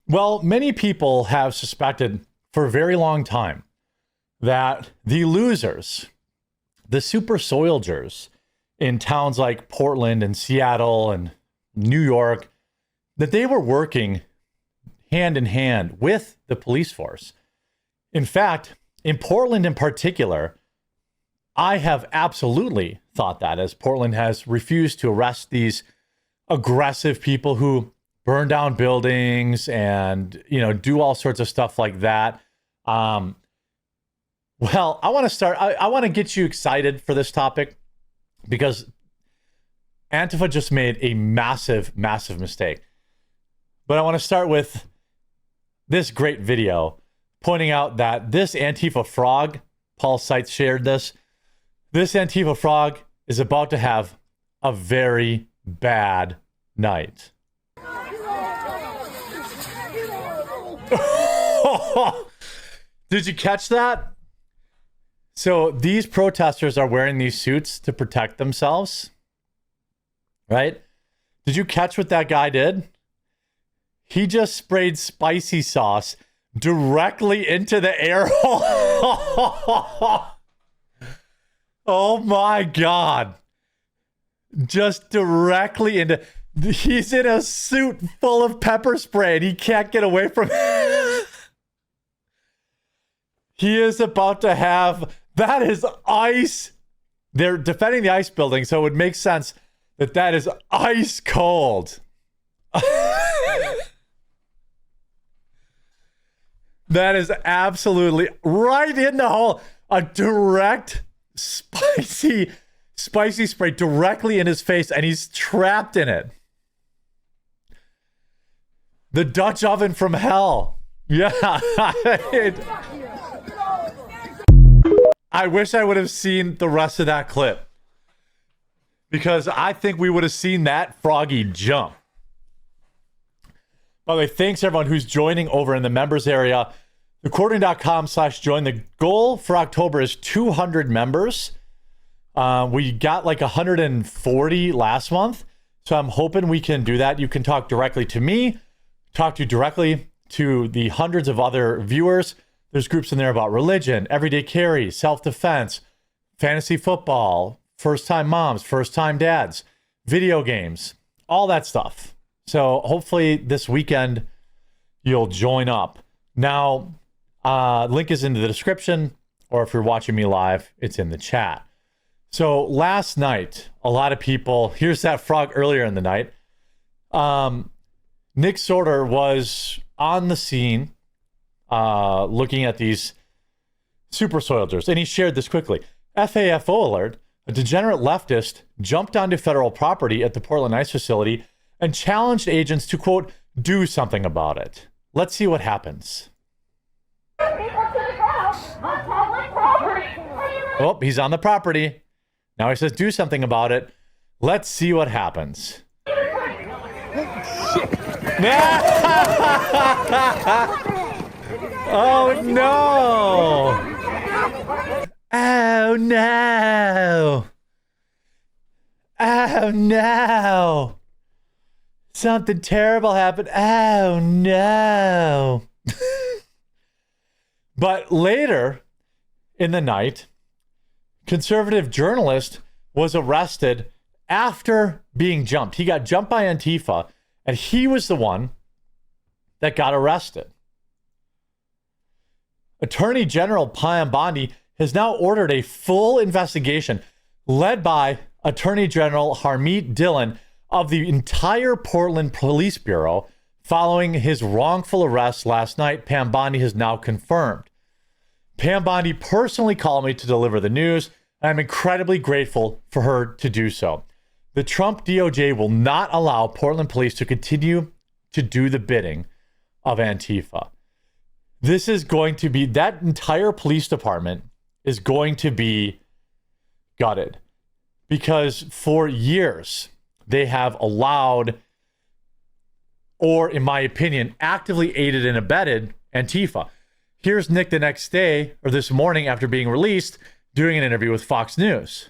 Well, many people have suspected for a very long time that the losers, the super soldiers in towns like Portland and Seattle and New York, that they were working hand in hand with the police force. In fact, in Portland in particular, I have absolutely thought that, as Portland has refused to arrest these aggressive people who burn down buildings and, do all sorts of stuff like that. Well, I want to start. I want to get you excited for this topic because Antifa just made a massive, massive mistake. But I want to start with this great video pointing out that this Antifa frog, Paul Seitz shared this Antifa frog is about to have a very bad night. Did you catch that? So these protesters are wearing these suits to protect themselves, right? Did you catch what that guy did? He just sprayed spicy sauce directly into the air hole. Oh my God. Just directly into... He's in a suit full of pepper spray and he can't get away from it. He is about to have... That is ice. They're defending the ice building, so it would make sense that that is ice cold. That is absolutely right in the hole. A direct spicy spray directly in his face, and he's trapped in it. The Dutch oven from hell. Yeah. I wish I would have seen the rest of that clip, because I think we would have seen that froggy jump. By the way, thanks everyone who's joining over in the members area. Thequartering.com/join. The goal for October is 200 members. We got like 140 last month. So I'm hoping we can do that. You can talk directly to me, talk directly to the hundreds of other viewers. There's groups in there about religion, everyday carry, self-defense, fantasy football, first-time moms, first-time dads, video games, all that stuff. So hopefully this weekend you'll join up. Now, link is in the description, or if you're watching me live, it's in the chat. So last night, a lot of people, here's that frog earlier in the night. Nick Sorter was on the scene looking at these super soldiers, and he shared this quickly. FAFO alert, a degenerate leftist jumped onto federal property at the Portland ICE facility and challenged agents to, quote, do something about it. Let's see what happens. Oh, he's on the property. Now he says, do something about it. Let's see what happens. Oh, no. Oh, no. Oh, no. Something terrible happened. Oh, no. But later in the night, conservative journalist was arrested after being jumped. He got jumped by Antifa, and he was the one that got arrested. Attorney General Pam Bondi has now ordered a full investigation led by Attorney General Harmeet Dillon of the entire Portland Police Bureau following his wrongful arrest last night. Pam Bondi has now confirmed. Pam Bondi personally called me to deliver the news. I'm incredibly grateful for her to do so. The Trump DOJ will not allow Portland police to continue to do the bidding of Antifa. This is going to be, that entire police department is going to be gutted, because for years they have allowed, or in my opinion, actively aided and abetted Antifa. Here's Nick the next day, or this morning after being released, doing an interview with Fox News.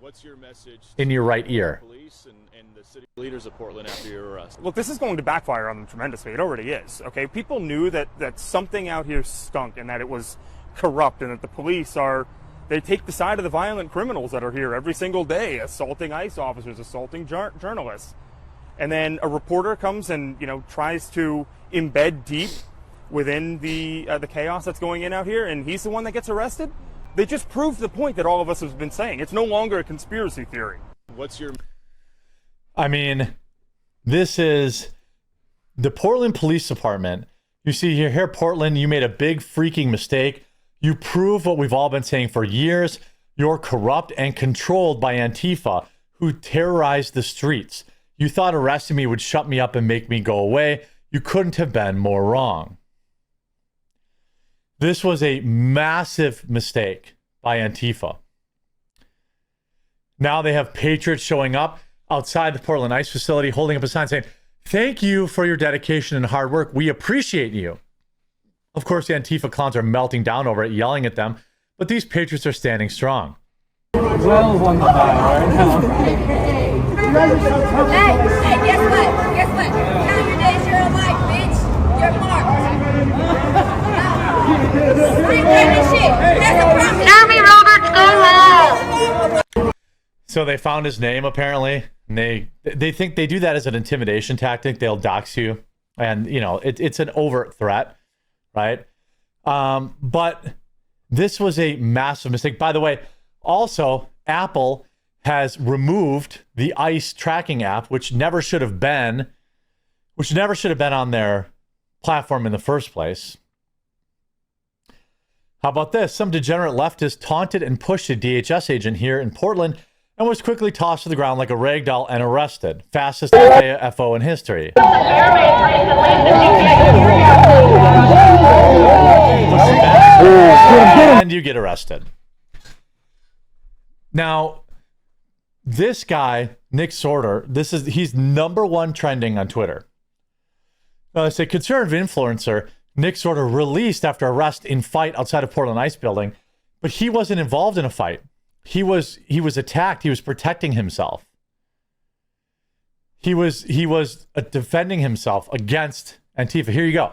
What's your message in your right ear? Police and the city leaders of Portland after your arrest? Look, this is going to backfire on them tremendously. It already is. Okay, people knew that something out here stunk and that it was corrupt and that the police they take the side of the violent criminals that are here every single day, assaulting ICE officers, assaulting journalists. And then a reporter comes and, tries to embed deep within the chaos that's going in out here, and he's the one that gets arrested. They just proved the point that all of us have been saying. It's no longer a conspiracy theory. This is the Portland Police Department. You see here, Portland, you made a big freaking mistake. You prove what we've all been saying for years. You're corrupt and controlled by Antifa, who terrorized the streets. You thought arresting me would shut me up and make me go away. You couldn't have been more wrong. This was a massive mistake by Antifa. Now they have patriots showing up outside the Portland ICE facility, holding up a sign saying, "Thank you for your dedication and hard work. We appreciate you." Of course, the Antifa clowns are melting down over it, yelling at them, but these patriots are standing strong. Well on the dial right now. Hey, guess what? Count your days you're alive, bitch. You're marked. Jeremy Roberts, go home. So they found his name apparently, and they think they do that as an intimidation tactic. They'll dox you, and it's an overt threat, right? But this was a massive mistake. By the way, also Apple has removed the ICE tracking app, which never should have been on their platform in the first place. How about this? Some degenerate leftist taunted and pushed a DHS agent here in Portland and was quickly tossed to the ground like a rag doll and arrested. Fastest FO in history. And you get arrested. Now, this guy, Nick Sorter, he's #1 trending on Twitter. Now, it's a conservative influencer, Nick Sorter, released after arrest in fight outside of Portland ICE building, but he wasn't involved in a fight. He was attacked. He was protecting himself. He was defending himself against Antifa. Here you go.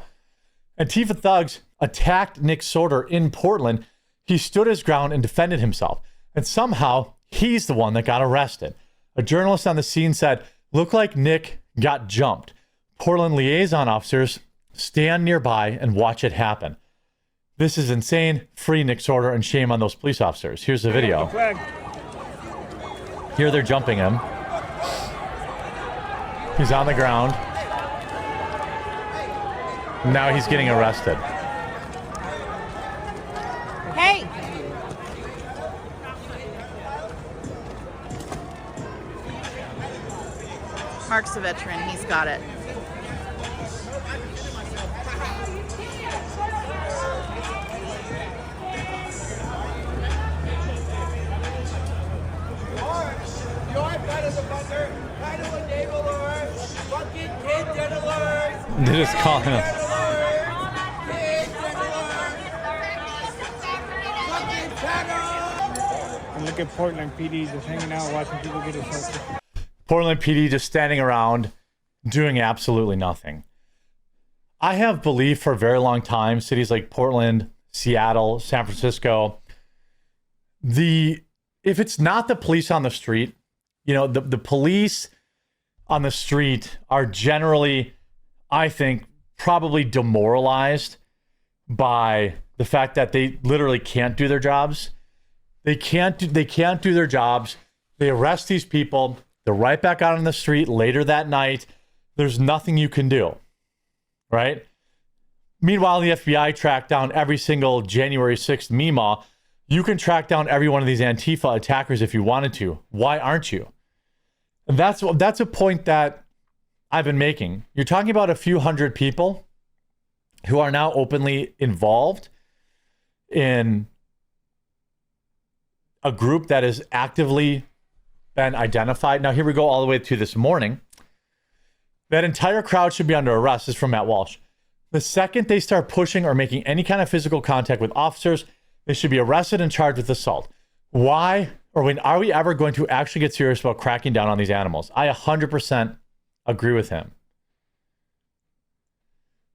Antifa thugs attacked Nick Sorter in Portland. He stood his ground and defended himself. And somehow he's the one that got arrested. A journalist on the scene said, "Looked like Nick got jumped. Portland liaison officers stand nearby and watch it happen." This is insane. Free Nick Sorter and shame on those police officers. Here's the video. Here they're jumping him. He's on the ground. Now he's getting arrested. Hey! Mark's a veteran. He's got it. They're just calling him. And look at Portland PD just hanging out watching people get assaulted. Portland PD just standing around doing absolutely nothing. I have believed for a very long time, cities like Portland, Seattle, San Francisco, if it's not the police on the street, the police on the street are generally, I think, probably demoralized by the fact that they literally can't do their jobs. They can't do their jobs. They arrest these people. They're right back out on the street later that night. There's nothing you can do, right? Meanwhile, the FBI tracked down every single January 6th Meemaw. You can track down every one of these Antifa attackers if you wanted to. Why aren't you? And that's a point that I've been making. You're talking about a few hundred people who are now openly involved in a group that has actively been identified. Now, here we go all the way to this morning. That entire crowd should be under arrest. This is from Matt Walsh. The second they start pushing or making any kind of physical contact with officers, they should be arrested and charged with assault. Why or when are we ever going to actually get serious about cracking down on these animals? I 100% agree with him.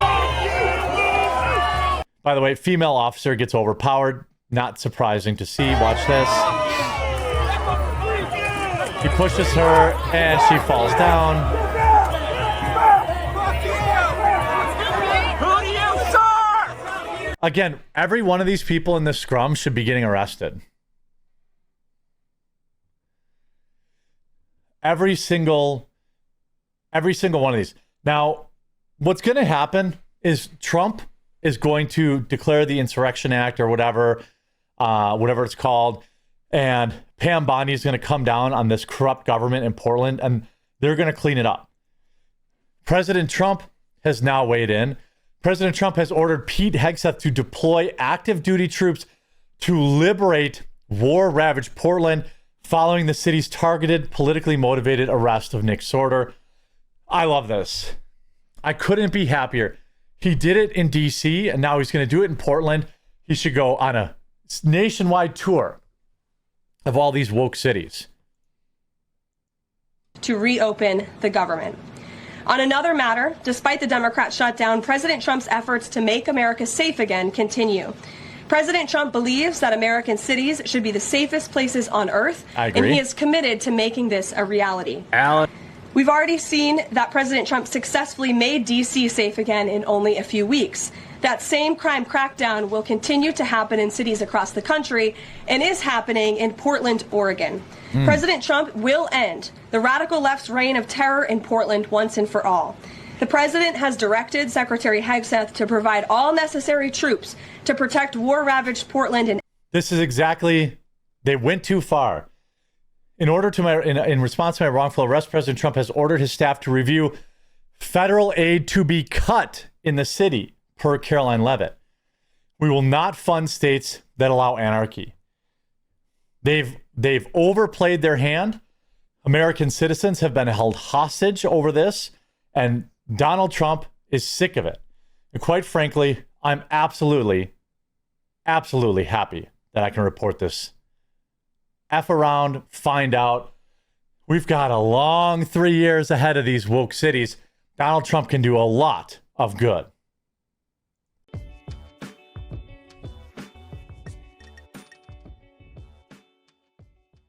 By the way, female officer gets overpowered. Not surprising to see. Watch this. He pushes her and she falls down. Who do you serve? Again, every one of these people in this scrum should be getting arrested. Every single one of these. Now, what's going to happen is Trump is going to declare the Insurrection Act or whatever it's called, and Pam Bondi is going to come down on this corrupt government in Portland, and they're going to clean it up. President Trump has now weighed in. President Trump has ordered Pete Hegseth to deploy active duty troops to liberate war-ravaged Portland following the city's targeted, politically motivated arrest of Nick Sorter. I love this. I couldn't be happier. He did it in DC, and now he's going to do it in Portland. He should go on a nationwide tour of all these woke cities. To reopen the government. On another matter, despite the Democrat shutdown, President Trump's efforts to make America safe again continue. President Trump believes that American cities should be the safest places on earth, and he is committed to making this a reality. We've already seen that President Trump successfully made D.C. safe again in only a few weeks. That same crime crackdown will continue to happen in cities across the country and is happening in Portland, Oregon. President Trump will end the radical left's reign of terror in Portland once and for all. The president has directed Secretary Hegseth to provide all necessary troops to protect war-ravaged Portland. And this is exactly, they went too far. In response to my wrongful arrest, President Trump has ordered his staff to review federal aid to be cut in the city, per Caroline Leavitt. We will not fund states that allow anarchy. They've overplayed their hand. American citizens have been held hostage over this, and Donald Trump is sick of it. And quite frankly, I'm absolutely happy that I can report this. F around, find out. We've got a long 3 years ahead of these woke cities. Donald Trump can do a lot of good.